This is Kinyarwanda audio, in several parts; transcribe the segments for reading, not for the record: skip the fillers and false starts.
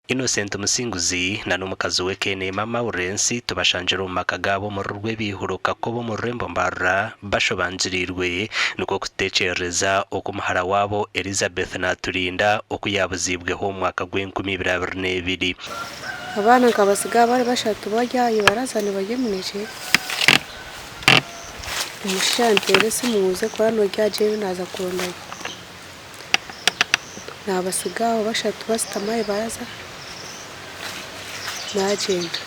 Innocent Musinguzi na n'umukazi we Kene Mama Urensi tubashanjira mu makagabo mu rwe bihuruka ko bo mu Rembo Mbara bashobanjirirwe nuko kutecereza okumuhara wabo Elizabeth Naturinda okuyabuzibweho mu mwaka gw'2022. Abana kabasiga bari bashatu bajyayo barazane bagemuneje umushantere simuze kwa no ryaje naza kurondayo nabasigaho bashatu basitamaye baraza nagenda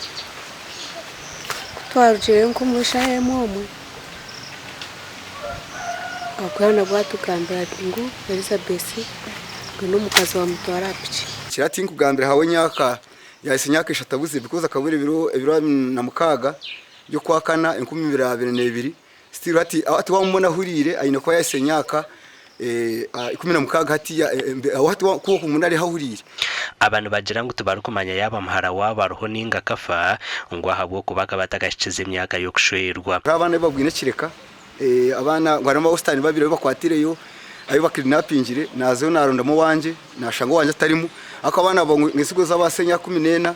twaruje nko mushaye momo akwana gwatukambira ngo Elizabeth ngo mukazi wa mutwara pichi kirati nkugambira hawe nyaka yahise nyaka ishatabuze bikoza kabure ibiro na mukaga yo kwakana 2022 still ati wamubona hurire ayine ko yahise nyaka 10 hati wati ko kumunari hahurire abantu bagira ngo tubarukumanya yaba muhara wabaroho ninga kafa ngo ahabwo kubaka batagashize imyaka yo kushwerwa abana babwine kireka abana ngwarama ostani babire bakwatireyo ayo bakidnappingire nazo narondamo wanje nashango wanje atarimo akabana bo ngisigo z'abasenya 14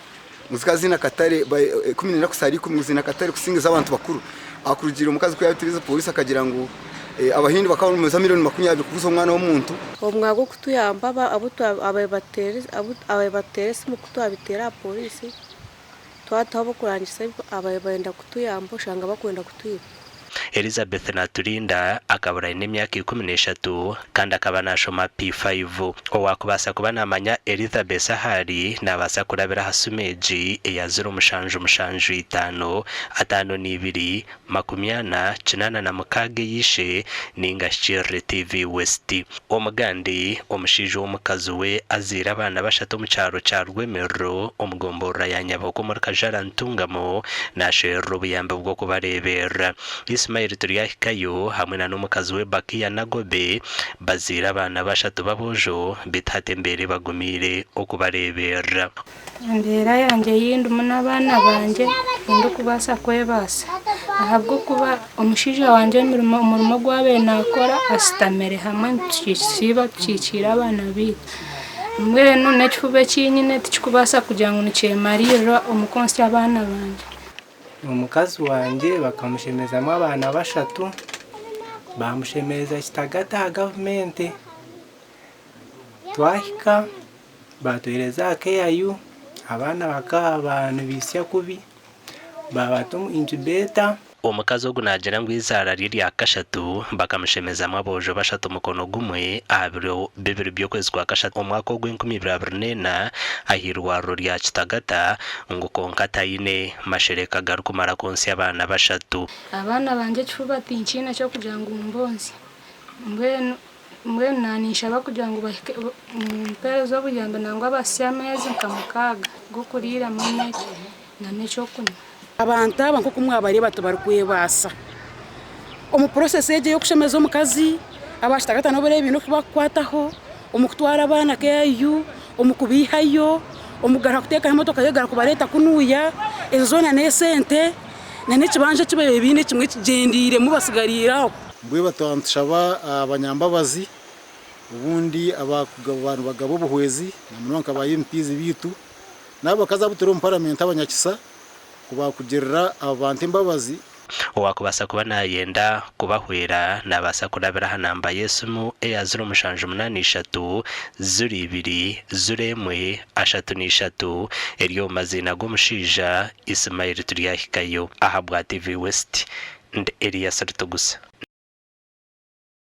muzikazina katare 14 kusari 10 katare kusingiza abantu bakuru akurugire umukazi ko yabitiriza polisi akagira ngo abahindi bakaboneza miliyoni 20 kubuza umwana w'umuntu omwago kutuyamba ababatere simu kutwabitera polisi twatabo kurangisa abayenda kutuyamba ushanga bakwenda kutuyiba. Elizabeth Naturinda akabura n'imyaka 13 kandi akaba nashoma P5 owakubasa kuba namanya Elizabeth ahari nabasa kurabira hasumeji eyazira umushanju 5 52 makumyana na mukage yishe ninga Shire TV West omugandi omushije w'umukazi we azira abana bashatu mu cyaro cya Rwemero omugombora ya Nyaboko muri Kajara Ntungamo na Shero buyambe bwo kubarebera Ismail Turiyakayo hamwe na n'umukazi we Bakia Nagobe bazira abana bashatu babojo bitatembere bagumire okubarebera ndera yanjye yindi munabana banje ndo kubasa kwebasa ahabwo kuba umushije wanje umurimo gwabe nakora asitamere hamwe cyisiba cyicira abana bita mwe none cyube kinyine tikubasa kugira ngo nice mariro umukonsi abana banje umukazi wanje bakamushemezamo abana bashatu bamushemeza kitagata government twahika batuhereza KAU abana bakabana bisya kubi babatum incubator omukazi ogunagira ngo izara riri akashatu bakamushemezamo abojo bashatu mukono gumwe abiro bibiri byokwezi kwa kashatu omwaka gw'2024 ahirwa rya kitagata ngo konkatayine mashereka garukumara konsi abana bashatu abana banje cyuba tinkina cyo kugira ngo umbonzi mwe nanisha bakugira ngo mpere zo bujyamba nangwa basyameze nkamukaga gukurira mune nane cyo kunywa abantu abanko kumwabari bato barkwebasa omu process eje yo kushemeza omukazi abashitagata no bere ibintu bakwataho omukutwara abana KAU omukubihayo omugara kuteka imotoka yegara kubareta kunuya ezo zona nesente nane kibanje kibe ibine kimwe kigendire mu basigariraho bwe batantshaba abanyambabazi ubundi abantu bagabo buhwezi namunonka bayimpizi bitu nabo kazabutero mu parliament abanyakisa kuba kugerera abantu imbabazi owakubasa kuba nayenda kubahwera nabasa kurabira hanamba Yesumu eyazira umushanju 83 2 0 3 eriyo mazina g'umushija Ismail Turiyakayo ahabwa TV West and Elias Rutugusa.